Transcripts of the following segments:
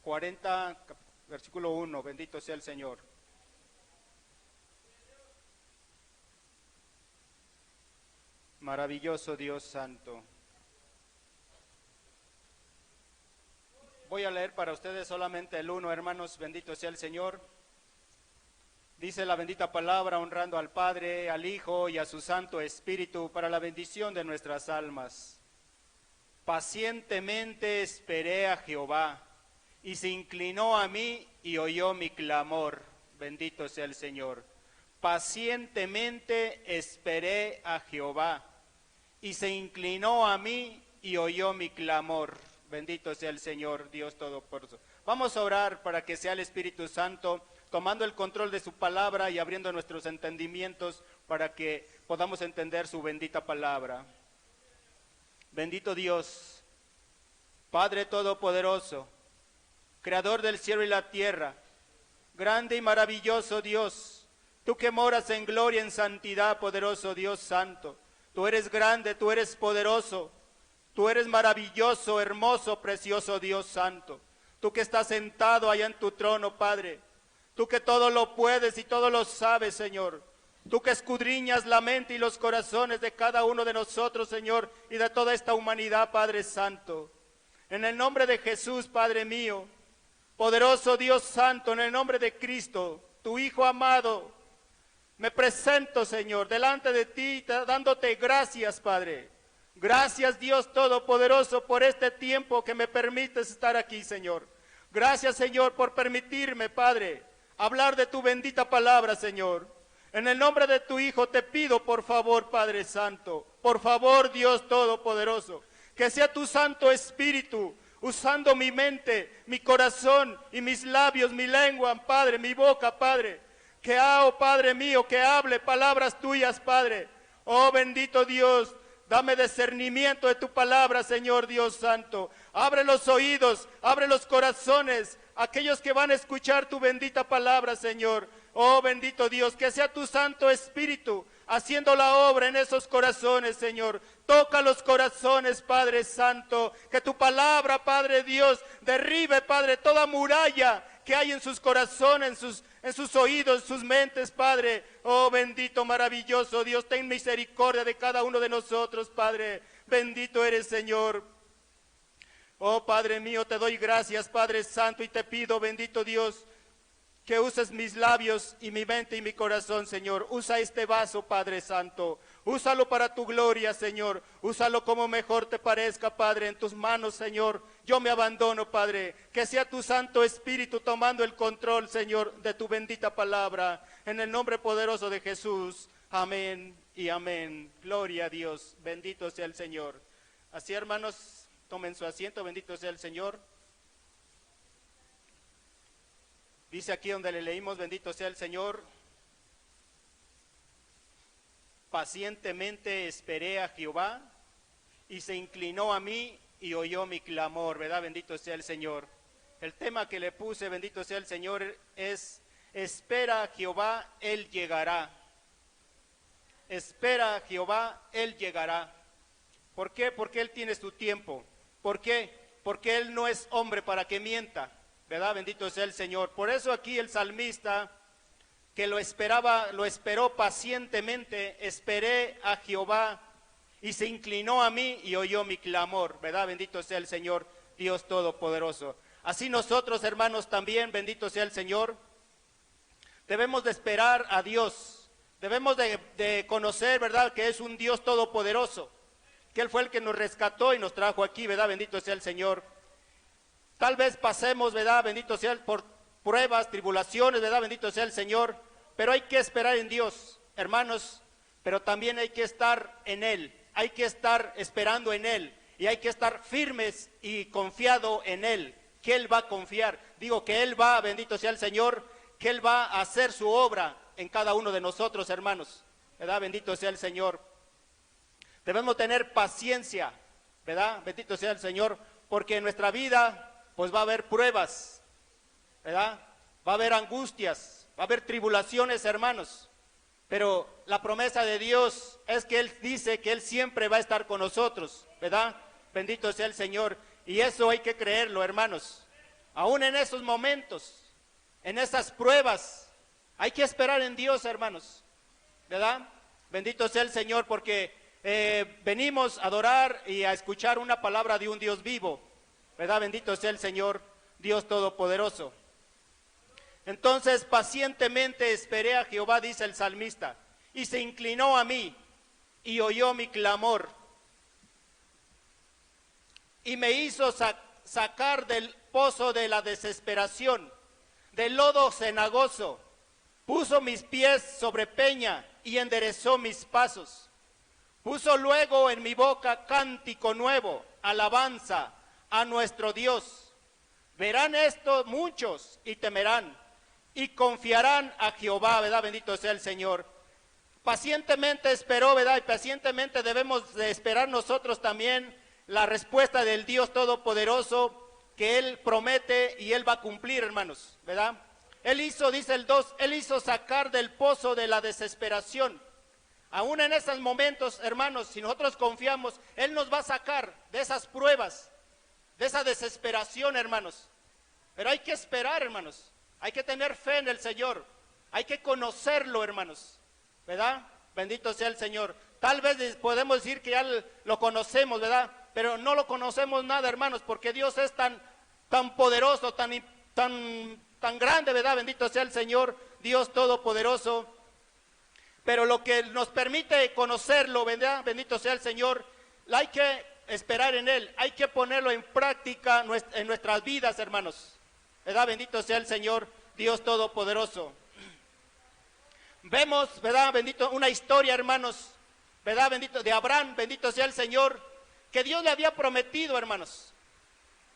40, versículo 1, bendito sea el Señor. Maravilloso Dios santo. Voy a leer para ustedes solamente el 1, hermanos, bendito sea el Señor. Dice la bendita palabra, honrando al Padre, al Hijo y a su Santo Espíritu, para la bendición de nuestras almas. Pacientemente esperé a Jehová, y se inclinó a mí y oyó mi clamor. Bendito sea el Señor. Pacientemente esperé a Jehová, y se inclinó a mí y oyó mi clamor. Bendito sea el Señor, Dios Todopoderoso. Vamos a orar para que sea el Espíritu Santo tomando el control de su palabra y abriendo nuestros entendimientos para que podamos entender su bendita palabra. Bendito Dios, Padre Todopoderoso, Creador del cielo y la tierra, grande y maravilloso Dios, tú que moras en gloria, en santidad, poderoso Dios santo. Tú eres grande, tú eres poderoso, tú eres maravilloso, hermoso, precioso Dios santo. Tú que estás sentado allá en tu trono, Padre. Tú que todo lo puedes y todo lo sabes, Señor. Tú que escudriñas la mente y los corazones de cada uno de nosotros, Señor, y de toda esta humanidad, Padre Santo. En el nombre de Jesús, Padre mío, poderoso Dios Santo, en el nombre de Cristo, tu Hijo amado, me presento, Señor, delante de ti, dándote gracias, Padre. Gracias, Dios Todopoderoso, por este tiempo que me permites estar aquí, Señor. Gracias, Señor, por permitirme, Padre, hablar de tu bendita palabra, Señor. En el nombre de tu Hijo te pido, por favor, Padre Santo, por favor, Dios Todopoderoso, que sea tu Santo Espíritu, usando mi mente, mi corazón y mis labios, mi lengua, Padre, mi boca, Padre, que oh Padre mío, que hable palabras tuyas, Padre. Oh bendito Dios, dame discernimiento de tu palabra, Señor Dios Santo. Abre los oídos, abre los corazones, aquellos que van a escuchar tu bendita palabra, Señor. Oh bendito Dios, que sea tu Santo Espíritu haciendo la obra en esos corazones, Señor. Toca los corazones, Padre Santo, que tu palabra, Padre Dios, derribe, Padre, toda muralla que hay en sus corazones, en sus oídos, en sus mentes, Padre. Oh bendito, maravilloso Dios, ten misericordia de cada uno de nosotros, Padre. Bendito eres, Señor. Oh Padre mío, te doy gracias, Padre Santo, y te pido, bendito Dios, que uses mis labios y mi mente y mi corazón, Señor. Usa este vaso, Padre Santo. Úsalo para tu gloria, Señor. Úsalo como mejor te parezca, Padre. En tus manos, Señor, yo me abandono, Padre. Que sea tu Santo Espíritu tomando el control, Señor, de tu bendita palabra. En el nombre poderoso de Jesús. Amén y amén. Gloria a Dios. Bendito sea el Señor. Así, hermanos, tomen su asiento. Bendito sea el Señor. Dice aquí donde le leímos, bendito sea el Señor. Pacientemente esperé a Jehová y se inclinó a mí y oyó mi clamor, ¿verdad? Bendito sea el Señor. El tema que le puse, bendito sea el Señor, es espera a Jehová, Él llegará. Espera a Jehová, Él llegará. ¿Por qué? Porque Él tiene su tiempo. ¿Por qué? Porque Él no es hombre para que mienta, ¿verdad? Bendito sea el Señor. Por eso aquí el salmista, que lo esperó pacientemente, esperé a Jehová y se inclinó a mí y oyó mi clamor, ¿verdad? Bendito sea el Señor, Dios Todopoderoso. Así nosotros, hermanos, también, bendito sea el Señor, debemos de esperar a Dios, debemos de conocer, ¿verdad?, que es un Dios todopoderoso, que Él fue el que nos rescató y nos trajo aquí, ¿verdad? Bendito sea el Señor. Tal vez pasemos, ¿verdad? Bendito sea por pruebas, tribulaciones, ¿verdad? Bendito sea el Señor, pero hay que esperar en Dios, hermanos, pero también hay que estar en Él, hay que estar esperando en Él, y hay que estar firmes y confiado en Él, que Él va a confiar, digo que Él va, bendito sea el Señor, que Él va a hacer su obra en cada uno de nosotros, hermanos, ¿verdad? Bendito sea el Señor. Debemos tener paciencia, ¿verdad? Bendito sea el Señor, porque en nuestra vida pues va a haber pruebas, ¿verdad? Va a haber angustias, va a haber tribulaciones, hermanos, pero la promesa de Dios es que Él dice que Él siempre va a estar con nosotros, ¿verdad? Bendito sea el Señor, y eso hay que creerlo, hermanos. Aún en esos momentos, en esas pruebas, hay que esperar en Dios, hermanos, ¿verdad? Bendito sea el Señor, porque venimos a adorar y a escuchar una palabra de un Dios vivo, ¿verdad? Bendito sea el Señor, Dios Todopoderoso. Entonces pacientemente esperé a Jehová, dice el salmista, y se inclinó a mí y oyó mi clamor y me hizo sacar del pozo de la desesperación, del lodo cenagoso. Puso mis pies sobre peña y enderezó mis pasos. Puso luego en mi boca cántico nuevo, alabanza a nuestro Dios. Verán esto muchos y temerán y confiarán a Jehová, ¿verdad? Bendito sea el Señor. Pacientemente esperó, ¿verdad? Y pacientemente debemos de esperar nosotros también la respuesta del Dios Todopoderoso que Él promete y Él va a cumplir, hermanos, ¿verdad? Él hizo, dice el 2, Él hizo sacar del pozo de la desesperación. Aún en esos momentos, hermanos, si nosotros confiamos, Él nos va a sacar de esas pruebas, de esa desesperación, hermanos. Pero hay que esperar, hermanos. Hay que tener fe en el Señor. Hay que conocerlo, hermanos, ¿verdad? Bendito sea el Señor. Tal vez podemos decir que ya lo conocemos, ¿verdad? Pero no lo conocemos nada, hermanos, porque Dios es tan poderoso, tan grande, ¿verdad? Bendito sea el Señor, Dios Todopoderoso. Pero lo que nos permite conocerlo, ¿verdad? Bendito sea el Señor, hay que esperar en Él, hay que ponerlo en práctica en nuestras vidas, hermanos, ¿verdad? Bendito sea el Señor, Dios Todopoderoso. Vemos, ¿verdad? Bendito, una historia, hermanos, ¿verdad? Bendito, de Abraham, bendito sea el Señor, que Dios le había prometido, hermanos,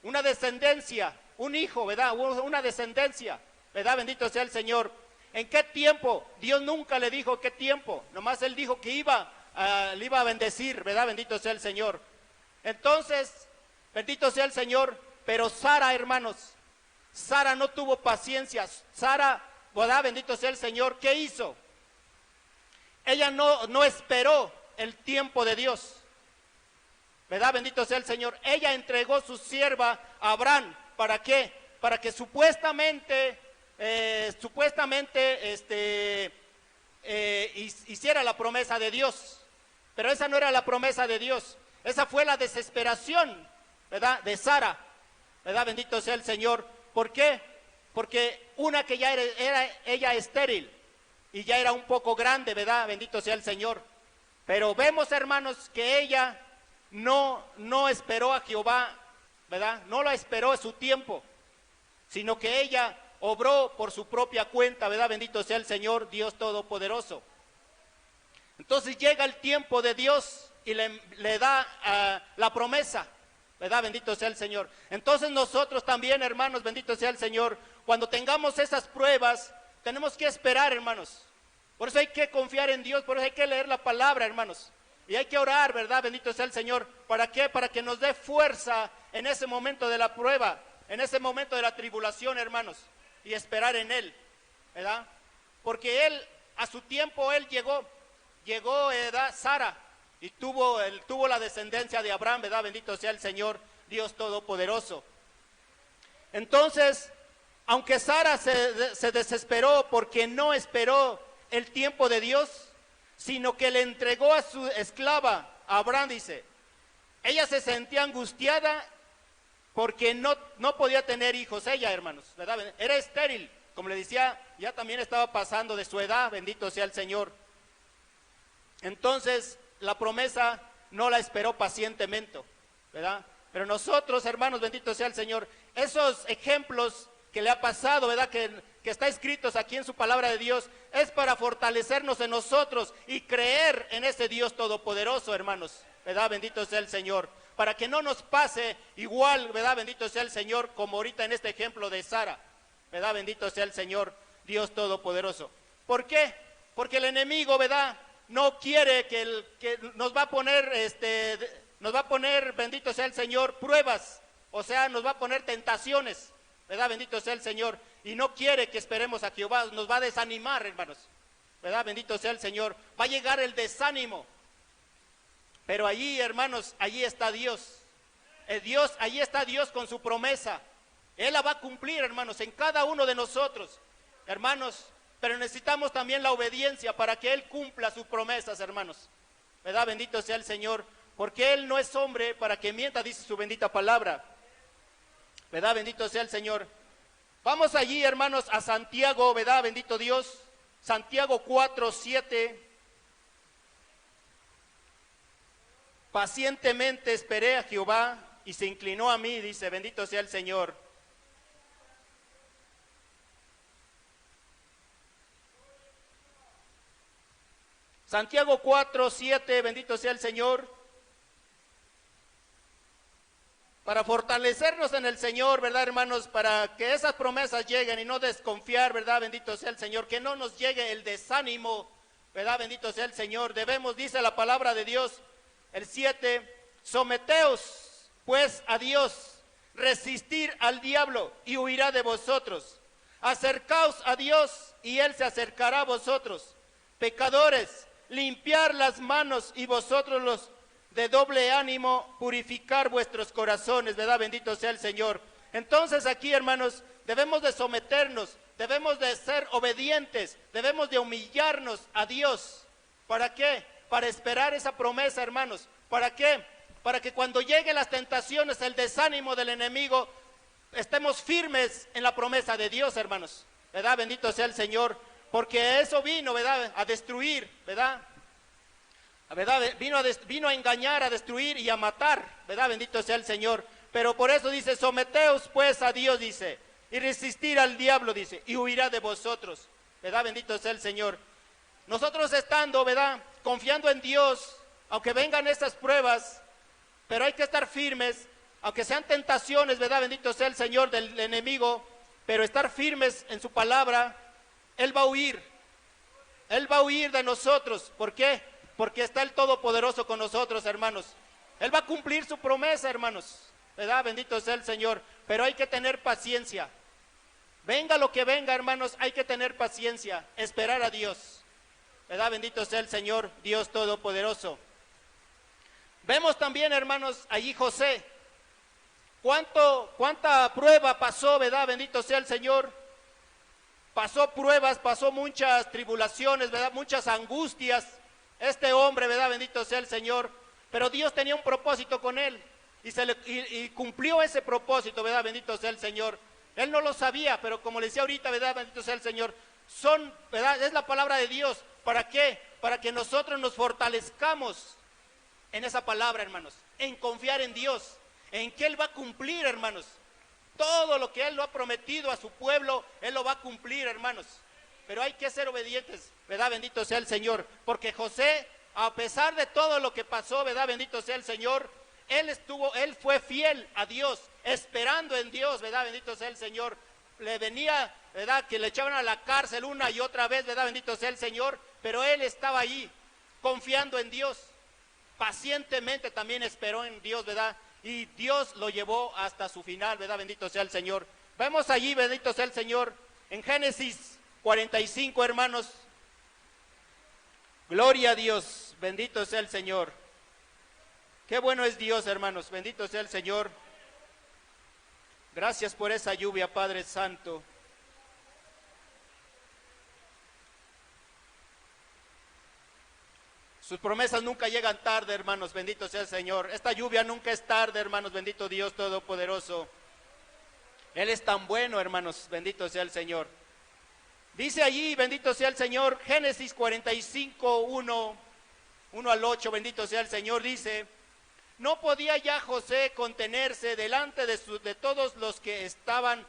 una descendencia, un hijo, ¿verdad? Una descendencia, ¿verdad? Bendito sea el Señor. ¿En qué tiempo? Dios nunca le dijo qué tiempo, nomás Él dijo que le iba a bendecir, ¿verdad? Bendito sea el Señor. Entonces, bendito sea el Señor, pero Sara, hermanos, Sara no tuvo paciencia. Sara, ¿verdad? Bendito sea el Señor, ¿qué hizo? Ella no esperó el tiempo de Dios, ¿verdad? Bendito sea el Señor. Ella entregó su sierva a Abraham, ¿para qué? Para que supuestamente hiciera la promesa de Dios. Pero esa no era la promesa de Dios. Esa fue la desesperación, ¿verdad? De Sara, ¿verdad? Bendito sea el Señor. ¿Por qué? Porque una que ya era ella estéril y ya era un poco grande, ¿verdad? Bendito sea el Señor. Pero vemos, hermanos, que ella no esperó a Jehová, ¿verdad? No la esperó a su tiempo, sino que ella obró por su propia cuenta, ¿verdad? Bendito sea el Señor, Dios Todopoderoso. Entonces llega el tiempo de Dios y le da la promesa, ¿verdad? Bendito sea el Señor. Entonces nosotros también, hermanos, bendito sea el Señor, cuando tengamos esas pruebas, tenemos que esperar, hermanos. Por eso hay que confiar en Dios, por eso hay que leer la palabra, hermanos. Y hay que orar, ¿verdad? Bendito sea el Señor. ¿Para qué? Para que nos dé fuerza en ese momento de la prueba, en ese momento de la tribulación, hermanos. Y esperar en Él, ¿verdad? Porque Él, a su tiempo, Él llegó, ¿verdad? Sara, y tuvo la descendencia de Abraham, ¿verdad? Bendito sea el Señor, Dios Todopoderoso. Entonces, aunque Sara se desesperó porque no esperó el tiempo de Dios, sino que le entregó a su esclava, a Abraham, dice, ella se sentía angustiada porque no podía tener hijos ella, hermanos, ¿verdad? Era estéril, como le decía, ya también estaba pasando de su edad, bendito sea el Señor. Entonces, la promesa no la esperó pacientemente, ¿verdad? Pero nosotros, hermanos, bendito sea el Señor, esos ejemplos que le ha pasado, ¿verdad? Que está escritos aquí en su palabra de Dios, es para fortalecernos en nosotros y creer en ese Dios todopoderoso, hermanos, ¿verdad? Bendito sea el Señor, para que no nos pase igual, ¿verdad? Bendito sea el Señor, como ahorita en este ejemplo de Sara, ¿verdad? Bendito sea el Señor, Dios todopoderoso. ¿Por qué? Porque el enemigo, ¿verdad? No quiere que nos va a poner, bendito sea el Señor, pruebas, o sea, nos va a poner tentaciones, ¿verdad? Bendito sea el Señor, y no quiere que esperemos a Jehová, nos va a desanimar, hermanos, ¿verdad? Bendito sea el Señor, va a llegar el desánimo, pero allí, hermanos, allí está Dios, allí está Dios con su promesa, Él la va a cumplir, hermanos, en cada uno de nosotros, hermanos, pero necesitamos también la obediencia para que Él cumpla sus promesas, hermanos, ¿verdad? Bendito sea el Señor, porque Él no es hombre para que mienta, dice su bendita palabra, ¿verdad? Bendito sea el Señor. Vamos allí, hermanos, a Santiago, ¿verdad? Bendito Dios. Santiago 4:7. Pacientemente esperé a Jehová y se inclinó a mí, dice, bendito sea el Señor. Santiago 4:7, bendito sea el Señor. Para fortalecernos en el Señor, ¿verdad, hermanos? Para que esas promesas lleguen y no desconfiar, ¿verdad? Bendito sea el Señor. Que no nos llegue el desánimo, ¿verdad? Bendito sea el Señor. Debemos, dice la palabra de Dios, el 7, someteos pues a Dios, resistir al diablo y huirá de vosotros. Acercaos a Dios y Él se acercará a vosotros. Pecadores, limpiar las manos y vosotros los de doble ánimo, purificar vuestros corazones, ¿verdad? Bendito sea el Señor. Entonces aquí, hermanos, debemos de someternos, debemos de ser obedientes, debemos de humillarnos a Dios. ¿Para qué? Para esperar esa promesa, hermanos. ¿Para qué? Para que cuando lleguen las tentaciones, el desánimo del enemigo, estemos firmes en la promesa de Dios, hermanos, ¿verdad? Bendito sea el Señor, porque eso vino, ¿verdad? A destruir, ¿verdad? ¿Verdad? Vino a engañar, a destruir y a matar, ¿verdad? Bendito sea el Señor. Pero por eso dice, someteos pues a Dios, dice, y resistir al diablo, dice, y huirá de vosotros, ¿verdad? Bendito sea el Señor. Nosotros estando, ¿verdad? Confiando en Dios, aunque vengan estas pruebas, pero hay que estar firmes, aunque sean tentaciones, ¿verdad? Bendito sea el Señor del enemigo, pero estar firmes en su palabra. Él va a huir de nosotros. ¿Por qué? Porque está el Todopoderoso con nosotros, hermanos. Él va a cumplir su promesa, hermanos, ¿verdad? Bendito sea el Señor, pero hay que tener paciencia. Venga lo que venga, hermanos, hay que tener paciencia, esperar a Dios, ¿verdad? Bendito sea el Señor, Dios Todopoderoso. Vemos también, hermanos, allí José, cuánta prueba pasó, ¿verdad? Bendito sea el Señor. Pasó pruebas, pasó muchas tribulaciones, ¿verdad? Muchas angustias. Este hombre, ¿verdad? Bendito sea el Señor. Pero Dios tenía un propósito con él y cumplió ese propósito, ¿verdad? Bendito sea el Señor. Él no lo sabía, pero como le decía ahorita, ¿verdad? Bendito sea el Señor. ¿Verdad? Es la palabra de Dios. ¿Para qué? Para que nosotros nos fortalezcamos en esa palabra, hermanos. En confiar en Dios. En que Él va a cumplir, hermanos. Todo lo que Él lo ha prometido a su pueblo, Él lo va a cumplir, hermanos. Pero hay que ser obedientes, ¿verdad? Bendito sea el Señor. Porque José, a pesar de todo lo que pasó, ¿verdad? Bendito sea el Señor. Él fue fiel a Dios, esperando en Dios, ¿verdad? Bendito sea el Señor. Le venía, ¿verdad? Que le echaban a la cárcel una y otra vez, ¿verdad? Bendito sea el Señor. Pero él estaba ahí, confiando en Dios. Pacientemente también esperó en Dios, ¿verdad? Y Dios lo llevó hasta su final, ¿verdad? Bendito sea el Señor. Vemos allí, bendito sea el Señor, en Génesis 45, hermanos. Gloria a Dios, bendito sea el Señor. Qué bueno es Dios, hermanos, bendito sea el Señor. Gracias por esa lluvia, Padre Santo. Sus promesas nunca llegan tarde, hermanos, bendito sea el Señor. Esta lluvia nunca es tarde, hermanos, bendito Dios Todopoderoso. Él es tan bueno, hermanos, bendito sea el Señor. Dice allí, bendito sea el Señor, Génesis 45, 1 al 8, bendito sea el Señor, dice: no podía ya José contenerse delante de todos los que estaban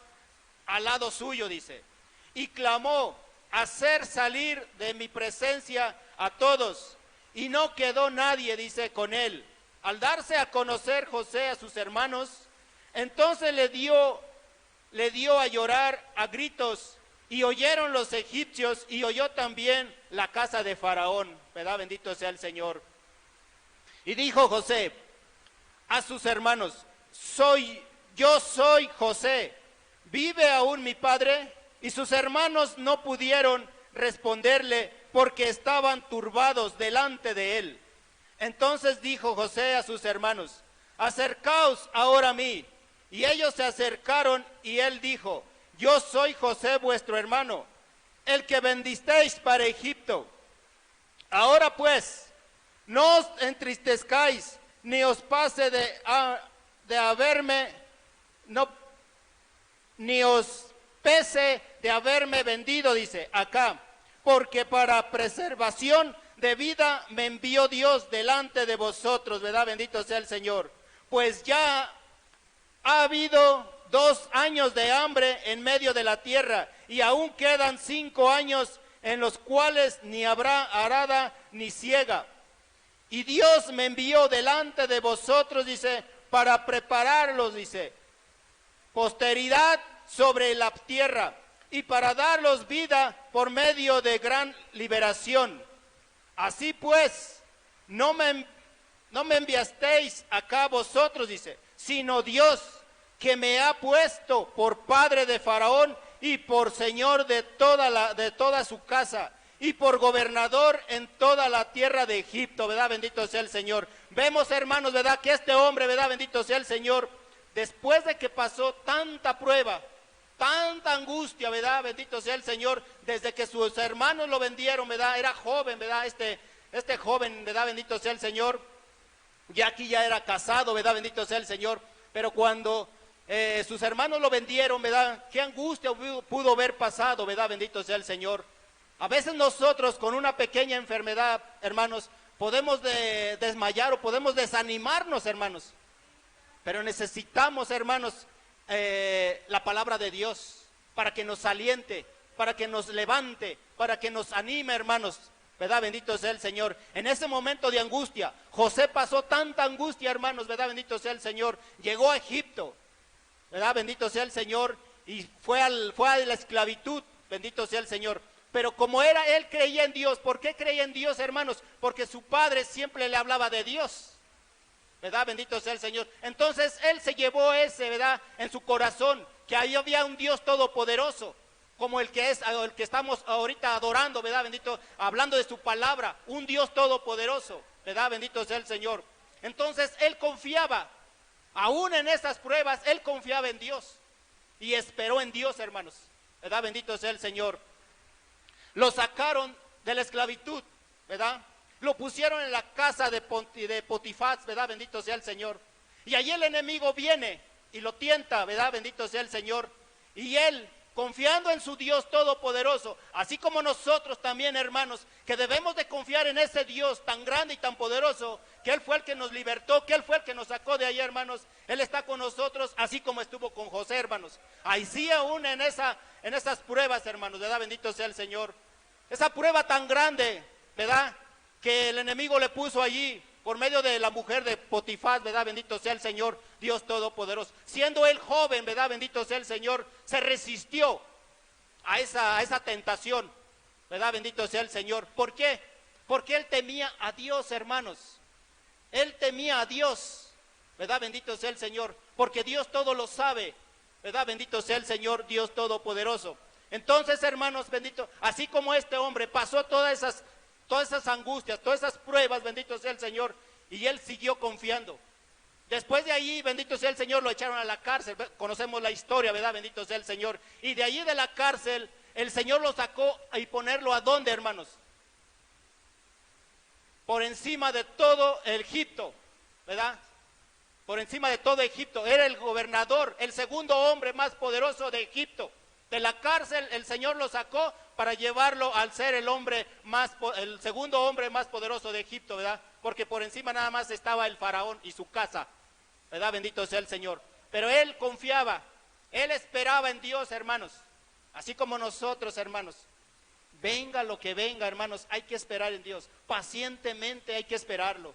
al lado suyo, dice, y clamó: hacer salir de mi presencia a todos. Y no quedó nadie, dice, con él. Al darse a conocer José a sus hermanos, entonces le dio a llorar a gritos, y oyeron los egipcios, y oyó también la casa de Faraón, ¿verdad? Bendito sea el Señor. Y dijo José a sus hermanos: yo soy José, ¿vive aún mi padre? Y sus hermanos no pudieron responderle, porque estaban turbados delante de él. Entonces dijo José a sus hermanos: acercaos ahora a mí. Y ellos se acercaron y él dijo: yo soy José vuestro hermano, el que vendisteis para Egipto. Ahora pues, no os entristezcáis, ni os pase de haberme, no, ni os pese de haberme vendido, dice acá, porque para preservación de vida me envió Dios delante de vosotros, ¿verdad? Bendito sea el Señor. Pues ya ha habido 2 años de hambre en medio de la tierra, y aún quedan 5 años en los cuales ni habrá arada ni siega. Y Dios me envió delante de vosotros, dice, para prepararlos, dice, posteridad sobre la tierra, y para darlos vida por medio de gran liberación. Así pues, no me enviasteis acá vosotros, dice, sino Dios, que me ha puesto por padre de Faraón y por señor de toda su casa, y por gobernador en toda la tierra de Egipto, ¿verdad? Bendito sea el Señor. Vemos, hermanos, ¿verdad?, que este hombre, ¿verdad? Bendito sea el Señor, después de que pasó tanta prueba, tanta angustia, ¿verdad? Bendito sea el Señor, desde que sus hermanos lo vendieron, ¿verdad? Era joven, ¿verdad? Este joven, ¿verdad? Bendito sea el Señor. Ya aquí ya era casado, ¿verdad? Bendito sea el Señor. Pero cuando sus hermanos lo vendieron, ¿verdad? Qué angustia pudo haber pasado, ¿verdad? Bendito sea el Señor. A veces nosotros con una pequeña enfermedad, hermanos, podemos desmayar o podemos desanimarnos, hermanos. Pero necesitamos, hermanos, la palabra de Dios para que nos aliente, para que nos levante, para que nos anime, hermanos, ¿verdad? Bendito sea el Señor. En ese momento de angustia, José pasó tanta angustia, hermanos, ¿verdad? Bendito sea el Señor. Llegó a Egipto, ¿verdad? Bendito sea el Señor, y fue a la esclavitud, bendito sea el Señor. Pero como él creía en Dios. ¿Por qué creía en Dios, hermanos? Porque su padre siempre le hablaba de Dios, ¿verdad? Bendito sea el Señor. Entonces él se llevó ¿verdad?, en su corazón, que ahí había un Dios todopoderoso, como el que estamos ahorita adorando, ¿verdad? Bendito, hablando de su palabra, un Dios todopoderoso, ¿verdad? Bendito sea el Señor. Entonces él confiaba, aún en esas pruebas, él confiaba en Dios y esperó en Dios, hermanos, ¿verdad? Bendito sea el Señor. Lo sacaron de la esclavitud, ¿verdad? Lo pusieron en la casa de Potifar, ¿verdad? Bendito sea el Señor. Y allí el enemigo viene y lo tienta, ¿verdad? Bendito sea el Señor. Y él, confiando en su Dios todopoderoso, así como nosotros también, hermanos, que debemos de confiar en ese Dios tan grande y tan poderoso, que Él fue el que nos libertó, que Él fue el que nos sacó de allá, hermanos. Él está con nosotros, así como estuvo con José, hermanos. Ahí sí, aún en esas pruebas, hermanos, ¿verdad? Bendito sea el Señor. Esa prueba tan grande, ¿verdad?, que el enemigo le puso allí por medio de la mujer de Potifar, ¿verdad? Bendito sea el Señor, Dios todopoderoso. Siendo él joven, ¿verdad? Bendito sea el Señor, se resistió a esa tentación, ¿verdad? Bendito sea el Señor. ¿Por qué? Porque él temía a Dios, hermanos. Él temía a Dios, ¿verdad? Bendito sea el Señor, porque Dios todo lo sabe, ¿verdad? Bendito sea el Señor, Dios todopoderoso. Entonces, hermanos, bendito, así como este hombre pasó todas esas angustias, todas esas pruebas, bendito sea el Señor, y él siguió confiando. Después de ahí, bendito sea el Señor, lo echaron a la cárcel. Conocemos la historia, ¿verdad? Bendito sea el Señor. Y de allí de la cárcel, el Señor lo sacó y ponerlo ¿a dónde, hermanos? Por encima de todo Egipto, ¿verdad? Por encima de todo Egipto. Era el gobernador, el segundo hombre más poderoso de Egipto. De la cárcel el Señor lo sacó para llevarlo al ser el segundo hombre más poderoso de Egipto, ¿verdad? Porque por encima nada más estaba el faraón y su casa, ¿verdad? Bendito sea el Señor. Pero él confiaba, él esperaba en Dios, hermanos. Así como nosotros, hermanos. Venga lo que venga, hermanos, hay que esperar en Dios. Pacientemente hay que esperarlo,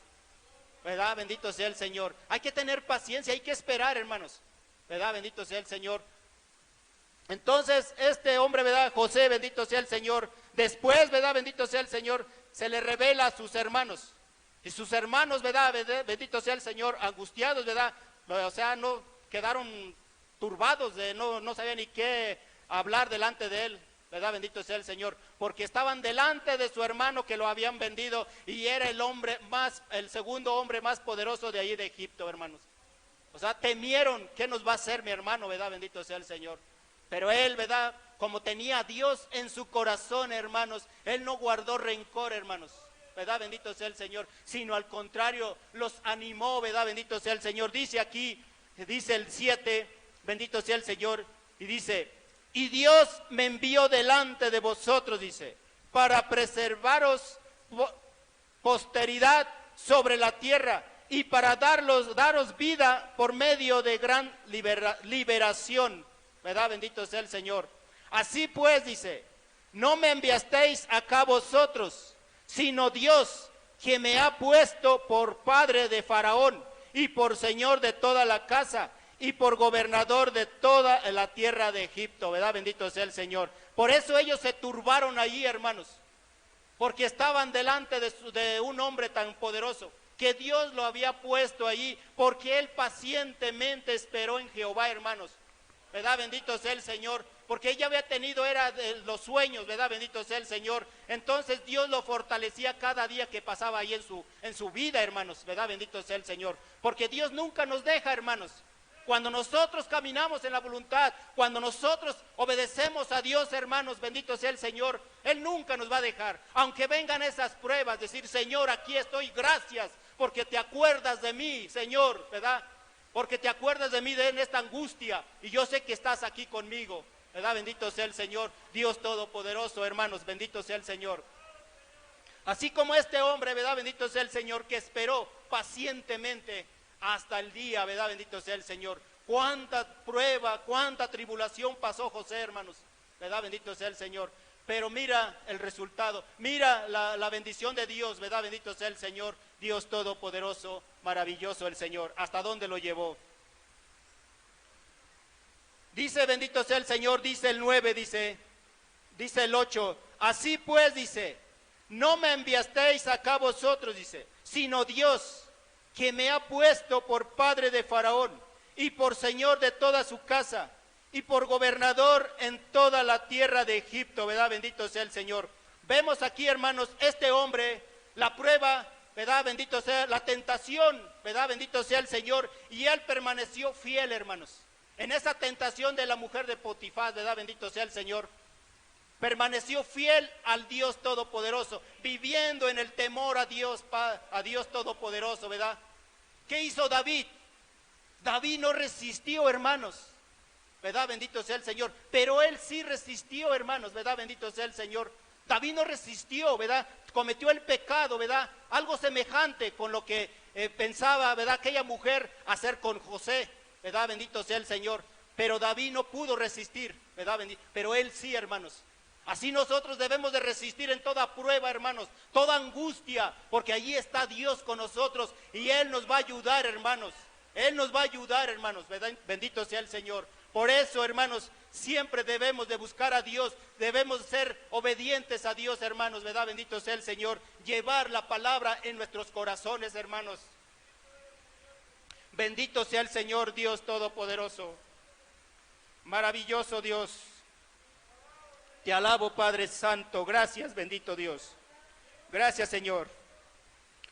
¿verdad? Bendito sea el Señor. Hay que tener paciencia, hay que esperar, hermanos, ¿verdad? Bendito sea el Señor. Entonces este hombre, ¿verdad? José, bendito sea el Señor, después, ¿verdad? Bendito sea el Señor, se le revela a sus hermanos. Y sus hermanos, ¿verdad? Bendito sea el Señor, angustiados, ¿verdad? O sea, no quedaron turbados, no sabían ni qué hablar delante de él, ¿verdad? Bendito sea el Señor, porque estaban delante de su hermano que lo habían vendido y era el segundo hombre más poderoso de allí de Egipto, hermanos. O sea, temieron, ¿qué nos va a hacer mi hermano, verdad? Bendito sea el Señor. Pero él, verdad, como tenía a Dios en su corazón, hermanos, él no guardó rencor, hermanos, verdad, bendito sea el Señor, sino al contrario, los animó, verdad, bendito sea el Señor. Dice aquí, dice el 7, bendito sea el Señor, y dice, y Dios me envió delante de vosotros, dice, para preservaros posteridad sobre la tierra y para daros vida por medio de gran liberación, ¿verdad? Bendito sea el Señor. Así pues, dice, no me enviasteis acá vosotros, sino Dios, que me ha puesto por padre de Faraón y por señor de toda la casa y por gobernador de toda la tierra de Egipto, ¿verdad? Bendito sea el Señor. Por eso ellos se turbaron allí, hermanos, porque estaban delante de un hombre tan poderoso, que Dios lo había puesto allí, porque él pacientemente esperó en Jehová, hermanos, ¿verdad? Bendito sea el Señor, porque ella había tenido, era de los sueños, ¿verdad? Bendito sea el Señor. Entonces Dios lo fortalecía cada día que pasaba ahí en su vida, hermanos, ¿verdad? Bendito sea el Señor, porque Dios nunca nos deja, hermanos. Cuando nosotros caminamos en la voluntad, cuando nosotros obedecemos a Dios, hermanos, bendito sea el Señor, Él nunca nos va a dejar. Aunque vengan esas pruebas, decir, Señor, aquí estoy, gracias, porque te acuerdas de mí, Señor, ¿verdad? Porque te acuerdas de mí en esta angustia, y yo sé que estás aquí conmigo, ¿verdad? Bendito sea el Señor, Dios Todopoderoso, hermanos, bendito sea el Señor. Así como este hombre, ¿verdad? Bendito sea el Señor, que esperó pacientemente hasta el día, ¿verdad? Bendito sea el Señor. Cuánta prueba, cuánta tribulación pasó José, hermanos, ¿verdad? Bendito sea el Señor. Pero mira el resultado, mira la bendición de Dios, ¿verdad? Bendito sea el Señor, Dios Todopoderoso, maravilloso el Señor. ¿Hasta dónde lo llevó? Dice, bendito sea el Señor, dice el 9, dice el 8. Así pues, dice, no me enviasteis acá vosotros, dice, sino Dios, que me ha puesto por padre de Faraón y por señor de toda su casa y por gobernador en toda la tierra de Egipto, ¿verdad? Bendito sea el Señor. Vemos aquí, hermanos, este hombre, la prueba, ¿verdad? Bendito sea la tentación, ¿verdad? Bendito sea el Señor, y él permaneció fiel, hermanos, en esa tentación de la mujer de Potifar, ¿verdad? Bendito sea el Señor. Permaneció fiel al Dios Todopoderoso, viviendo en el temor a Dios Todopoderoso, ¿verdad? ¿Qué hizo David? David no resistió, hermanos, ¿verdad? Bendito sea el Señor. Pero él sí resistió, hermanos, ¿verdad? Bendito sea el Señor. David no resistió, ¿verdad? Cometió el pecado, ¿verdad? Algo semejante con lo que pensaba, ¿verdad? Aquella mujer hacer con José, ¿verdad? Bendito sea el Señor. Pero David no pudo resistir, ¿verdad? Pero él sí, hermanos. Así nosotros debemos de resistir en toda prueba, hermanos, toda angustia, porque allí está Dios con nosotros y Él nos va a ayudar, hermanos. Él nos va a ayudar, hermanos, ¿verdad? Bendito sea el Señor. Por eso, hermanos, siempre debemos de buscar a Dios, debemos ser obedientes a Dios, hermanos, ¿verdad? Bendito sea el Señor. Llevar la palabra en nuestros corazones, hermanos. Bendito sea el Señor, Dios Todopoderoso. Maravilloso Dios. Te alabo, Padre Santo. Gracias, bendito Dios. Gracias, Señor.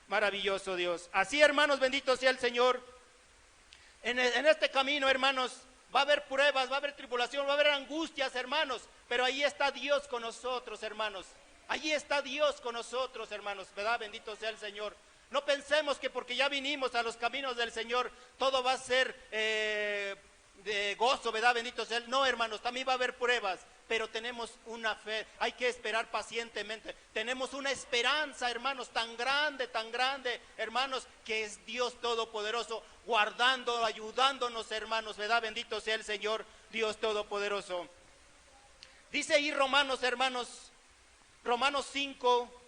Maravilloso Dios. Así, hermanos, bendito sea el Señor. En este camino, hermanos, va a haber pruebas, va a haber tribulación, va a haber angustias, hermanos. Pero ahí está Dios con nosotros, hermanos. Allí está Dios con nosotros, hermanos. ¿Verdad? Bendito sea el Señor. No pensemos que porque ya vinimos a los caminos del Señor, todo va a ser de gozo, ¿verdad? Bendito sea Él. No, hermanos, también va a haber pruebas, pero tenemos una fe, hay que esperar pacientemente. Tenemos una esperanza, hermanos, tan grande, hermanos, que es Dios Todopoderoso, guardando, ayudándonos, hermanos, ¿verdad? Bendito sea el Señor, Dios Todopoderoso. Dice ahí Romanos, hermanos, Romanos 5,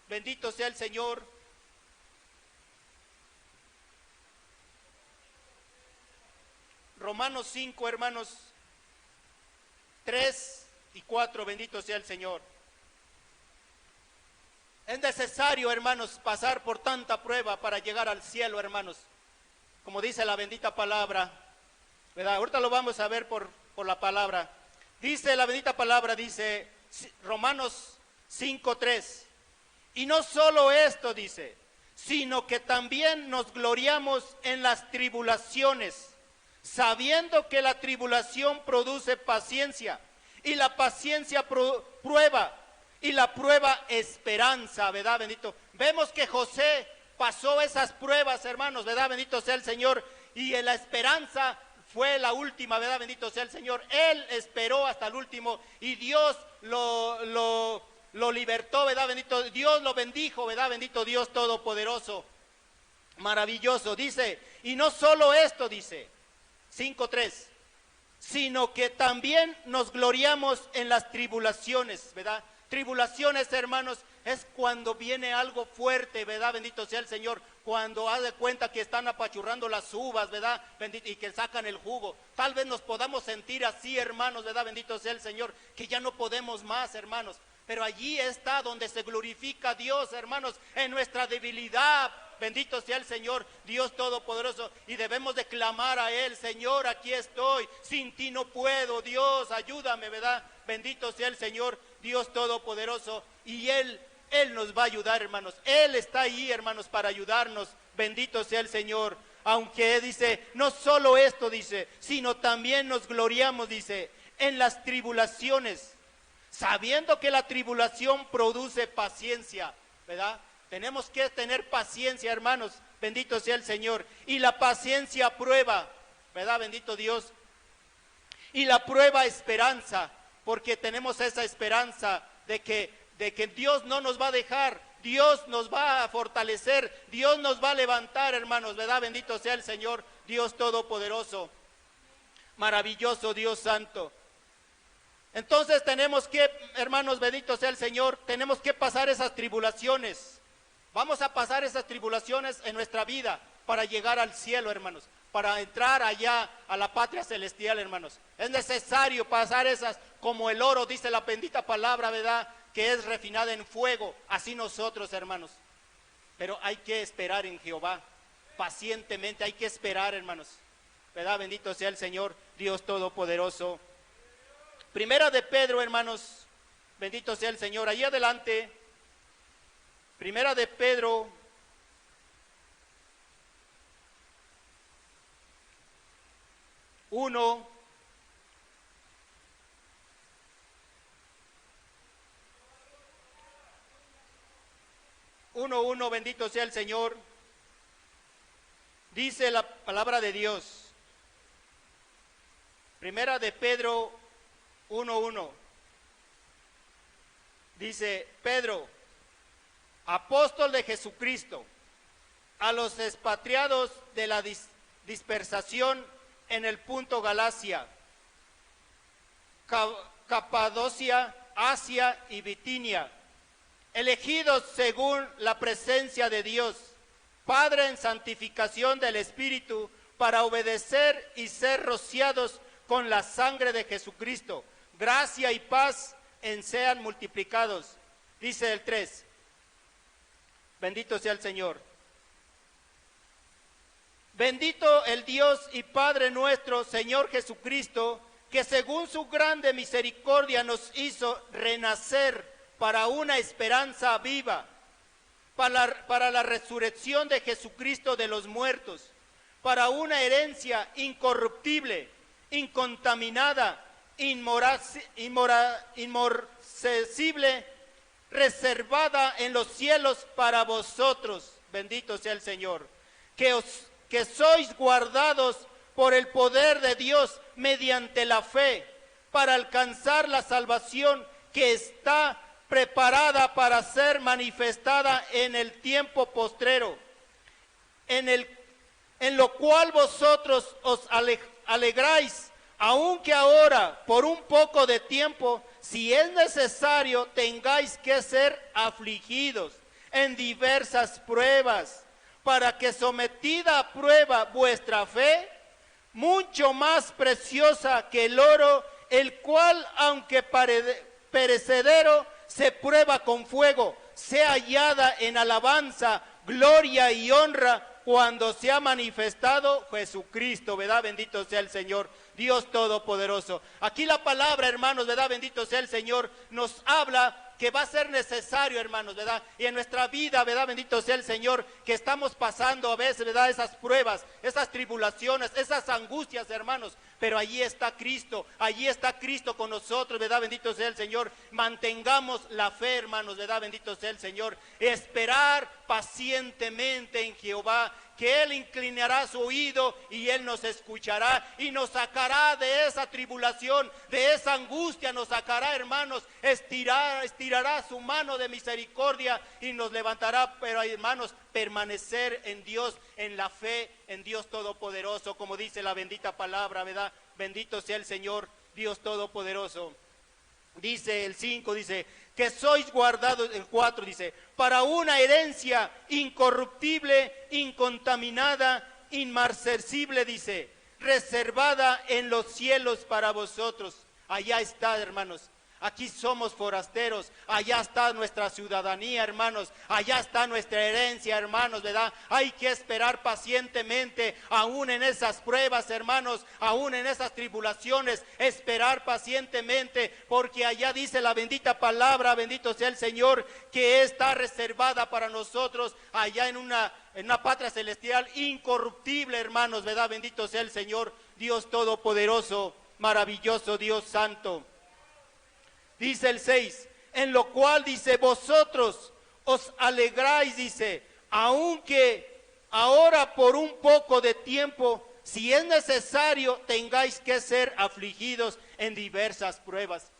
bendito sea el Señor. Romanos 5, hermanos, 3 y 4, bendito sea el Señor. Es necesario, hermanos, pasar por tanta prueba para llegar al cielo, hermanos. Como dice la bendita palabra, ¿verdad? Ahorita lo vamos a ver por la palabra. Dice la bendita palabra, dice Romanos 5:3. Y no solo esto, dice, sino que también nos gloriamos en las tribulaciones, sabiendo que la tribulación produce paciencia, y la paciencia prueba, y la prueba esperanza, ¿verdad? Bendito. Vemos que José pasó esas pruebas, hermanos, ¿verdad? Bendito sea el Señor, y en la esperanza fue la última, ¿verdad? Bendito sea el Señor. Él esperó hasta el último y Dios lo libertó, ¿verdad? Bendito, Dios lo bendijo, ¿verdad? Bendito Dios Todopoderoso, maravilloso. Dice, y no solo esto, dice 5:3, sino que también nos gloriamos en las tribulaciones, ¿verdad? Tribulaciones, hermanos, es cuando viene algo fuerte, ¿verdad? Bendito sea el Señor. Cuando haz de cuenta que están apachurrando las uvas, ¿verdad? Bendito, y que sacan el jugo. Tal vez nos podamos sentir así, hermanos, ¿verdad? Bendito sea el Señor, que ya no podemos más, hermanos. Pero allí está donde se glorifica a Dios, hermanos, en nuestra debilidad. Bendito sea el Señor, Dios Todopoderoso, y debemos de clamar a Él: Señor, aquí estoy, sin ti no puedo, Dios, ayúdame, ¿verdad? Bendito sea el Señor, Dios Todopoderoso, y Él nos va a ayudar, hermanos. Él está ahí, hermanos, para ayudarnos. Bendito sea el Señor. Aunque dice, no solo esto, dice, sino también nos gloriamos, dice, en las tribulaciones, sabiendo que la tribulación produce paciencia, ¿verdad? Tenemos que tener paciencia, hermanos, bendito sea el Señor. Y la paciencia prueba, ¿verdad? Bendito Dios. Y la prueba esperanza, porque tenemos esa esperanza de que Dios no nos va a dejar, Dios nos va a fortalecer, Dios nos va a levantar, hermanos, ¿verdad? Bendito sea el Señor, Dios Todopoderoso, maravilloso Dios Santo. Entonces tenemos que, hermanos, bendito sea el Señor, tenemos que pasar esas tribulaciones. Vamos a pasar esas tribulaciones en nuestra vida para llegar al cielo, hermanos, para entrar allá a la patria celestial, hermanos. Es necesario pasar esas, como el oro, dice la bendita palabra, ¿verdad?, que es refinada en fuego, así nosotros, hermanos. Pero hay que esperar en Jehová, pacientemente hay que esperar, hermanos, ¿verdad? Bendito sea el Señor, Dios Todopoderoso. Primera de Pedro, hermanos, bendito sea el Señor. Ahí adelante, Primera de Pedro 1, 1:1, bendito sea el Señor. Dice la palabra de Dios. Primera de Pedro 1:1. Dice: Pedro, apóstol de Jesucristo, a los expatriados de la dispersación en el punto Galacia, Capadocia, Asia y Bitinia, elegidos según la presencia de Dios, Padre, en santificación del Espíritu, para obedecer y ser rociados con la sangre de Jesucristo, gracia y paz en sean multiplicados. Dice el 3, bendito sea el Señor. Bendito el Dios y Padre nuestro, Señor Jesucristo, que según su grande misericordia nos hizo renacer para una esperanza viva, para la resurrección de Jesucristo de los muertos, para una herencia incorruptible, incontaminada, inmarcesible, reservada en los cielos para vosotros, bendito sea el Señor, que sois guardados por el poder de Dios mediante la fe, para alcanzar la salvación que está preparada para ser manifestada en el tiempo postrero, en lo cual vosotros os alegráis, aunque ahora, por un poco de tiempo, si es necesario, tengáis que ser afligidos en diversas pruebas, para que sometida a prueba vuestra fe, mucho más preciosa que el oro, el cual, aunque perecedero, se prueba con fuego, sea hallada en alabanza, gloria y honra cuando se ha manifestado Jesucristo, ¿verdad? Bendito sea el Señor, Dios Todopoderoso. Aquí la palabra, hermanos, ¿verdad? Bendito sea el Señor, nos habla que va a ser necesario, hermanos, ¿verdad? Y en nuestra vida, ¿verdad? Bendito sea el Señor, que estamos pasando a veces, ¿verdad? Esas pruebas, esas tribulaciones, esas angustias, hermanos. Pero allí está Cristo con nosotros, ¿verdad? Bendito sea el Señor. Mantengamos la fe, hermanos, ¿verdad? Bendito sea el Señor. Esperar pacientemente en Jehová, que Él inclinará su oído y Él nos escuchará y nos sacará de esa tribulación, de esa angustia, nos sacará, hermanos, estirará su mano de misericordia y nos levantará, pero hermanos, permanecer en Dios, en la fe, en Dios Todopoderoso, como dice la bendita palabra, ¿verdad? Bendito sea el Señor, Dios Todopoderoso. Dice el 5, dice, que sois guardados, el 4 dice, para una herencia incorruptible, incontaminada, inmarcesible, dice, reservada en los cielos para vosotros. Allá está, hermanos. Aquí somos forasteros, allá está nuestra ciudadanía, hermanos, allá está nuestra herencia, hermanos, ¿verdad? Hay que esperar pacientemente, aún en esas pruebas, hermanos, aún en esas tribulaciones, esperar pacientemente, porque allá dice la bendita palabra, bendito sea el Señor, que está reservada para nosotros, allá en una patria celestial incorruptible, hermanos, ¿verdad? Bendito sea el Señor, Dios Todopoderoso, maravilloso, Dios Santo. Dice el 6, en lo cual dice, vosotros os alegráis, dice, aunque ahora por un poco de tiempo, si es necesario, tengáis que ser afligidos en diversas pruebas.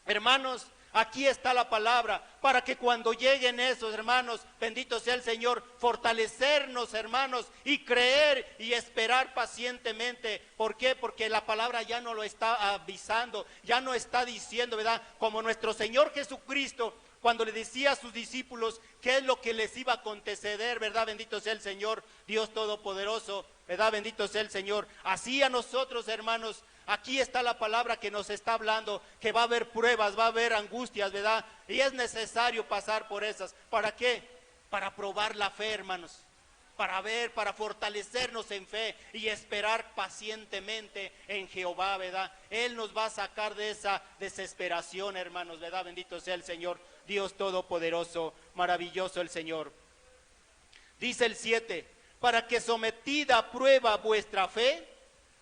Hermanos, aquí está la palabra, para que cuando lleguen esos, hermanos, bendito sea el Señor, fortalecernos, hermanos, y creer y esperar pacientemente. ¿Por qué? Porque la palabra ya no lo está avisando, ya no está diciendo, ¿verdad? Como nuestro Señor Jesucristo, cuando le decía a sus discípulos qué es lo que les iba a acontecer, ¿verdad? Bendito sea el Señor, Dios Todopoderoso, ¿verdad? Bendito sea el Señor. Así a nosotros, hermanos, aquí está la palabra que nos está hablando, que va a haber pruebas, va a haber angustias, ¿verdad? Y es necesario pasar por esas. ¿Para qué? Para probar la fe, hermanos. Para fortalecernos en fe y esperar pacientemente en Jehová, ¿verdad? Él nos va a sacar de esa desesperación, hermanos, ¿verdad? Bendito sea el Señor, Dios Todopoderoso, maravilloso el Señor. Dice el 7, para que sometida a prueba vuestra fe,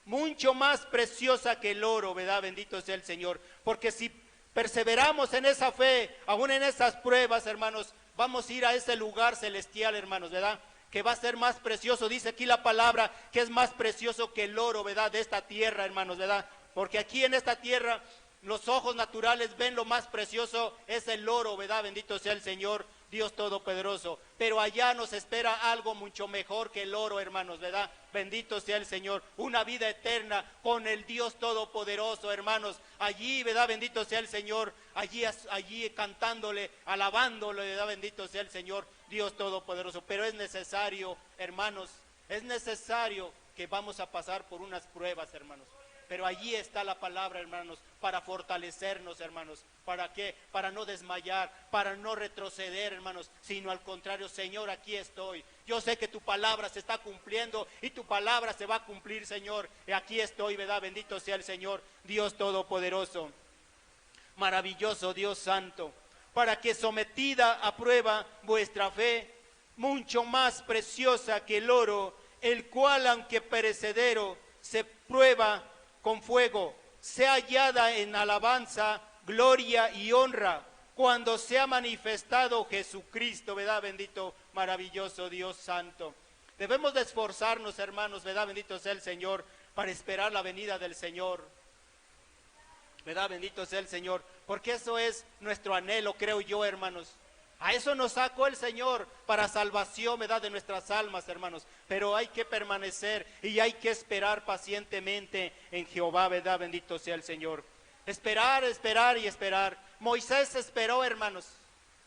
mucho más preciosa que el oro, ¿verdad? Bendito sea el Señor, porque si perseveramos en esa fe, aún en esas pruebas, hermanos, vamos a ir a ese lugar celestial, hermanos, ¿verdad? Que va a ser más precioso, dice aquí la palabra, que es más precioso que el oro, ¿verdad? De esta tierra, hermanos, ¿verdad? Porque aquí en esta tierra, los ojos naturales ven lo más precioso, es el oro, ¿verdad? Bendito sea el Señor, Dios Todopoderoso. Pero allá nos espera algo mucho mejor que el oro, hermanos, ¿verdad? Bendito sea el Señor, una vida eterna con el Dios Todopoderoso, hermanos. Allí, ¿verdad? Bendito sea el Señor, allí cantándole, alabándole, ¿verdad? Bendito sea el Señor, Dios Todopoderoso. Pero es necesario, hermanos, es necesario que vamos a pasar por unas pruebas, hermanos. Pero allí está la palabra, hermanos, para fortalecernos, hermanos. ¿Para qué? Para no desmayar, para no retroceder, hermanos, sino al contrario, Señor, aquí estoy. Yo sé que tu palabra se está cumpliendo y tu palabra se va a cumplir, Señor. Y aquí estoy, ¿verdad? Bendito sea el Señor, Dios Todopoderoso, maravilloso Dios Santo. Para que sometida a prueba vuestra fe, mucho más preciosa que el oro, el cual aunque perecedero se prueba con fuego, sea hallada en alabanza, gloria y honra, cuando sea manifestado Jesucristo, ¿verdad? Bendito, maravilloso Dios Santo. Debemos de esforzarnos, hermanos, ¿verdad? Bendito sea el Señor, para esperar la venida del Señor, ¿verdad? Bendito sea el Señor, porque eso es nuestro anhelo, creo yo, hermanos. A eso nos sacó el Señor, para salvación, ¿verdad? De nuestras almas, hermanos. Pero hay que permanecer y hay que esperar pacientemente en Jehová, ¿verdad? Bendito sea el Señor. Esperar, esperar y esperar. Moisés esperó, hermanos.